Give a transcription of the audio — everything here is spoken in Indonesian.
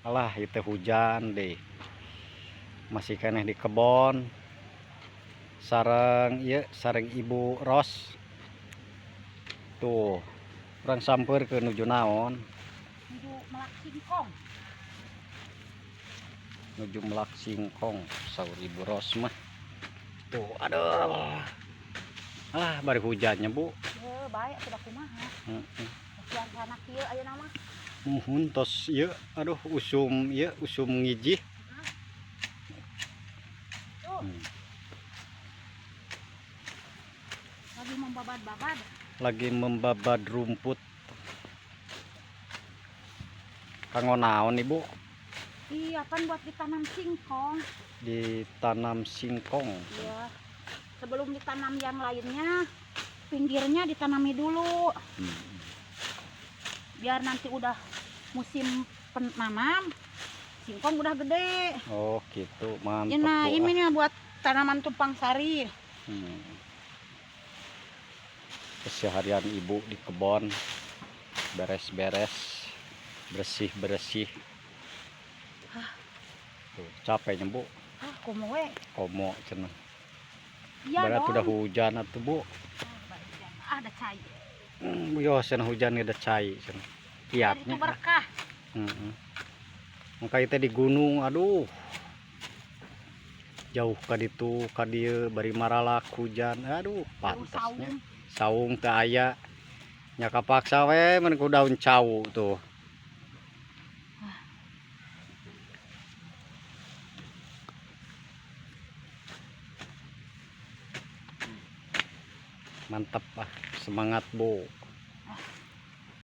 Alah itu hujan deh. Masih keneh di kebon. Sareng Ibu Ros. Tuh, orang samper ke nuju naon? Nuju Melak Singkong. Nuju Melak Singkong, saur Ibu Ros mah. Tuh, aduh. Ah, bari hujannya, Bu. Baik sudah kumaha. Kasihan anak kieu ayeuna mah. Muhun tos ieu, aduh usum ngijih. Lagi membabad-babad. Lagi membabad rumput. Kanggo naon, Ibu? Iya kan buat ditanam singkong. Ditanam singkong. Iya. Sebelum ditanam yang lainnya, pinggirnya ditanami dulu. Biar nanti udah musim penanam, singkong udah gede. Oh gitu, mantap. Nah ini nih buat tanaman tumpang sari. Keseharian Ibu di kebon, beres-beres, bersih-bersih. Tuh, capeknya, Bu. Komo cenah. Iya Berat dong. udah hujan atuh, Bu. Ada cai. Yo cenah hujan ada cai cenah. Kiatnya. Itu berkah. Maka itu di gunung, aduh. Jauh ka ditu ka dieu bari maralak hujan. Aduh, pantasnya. Saung teu aya. Nya kapaksa we mun ku daun cau tuh. Mantap ah, semangat Bu.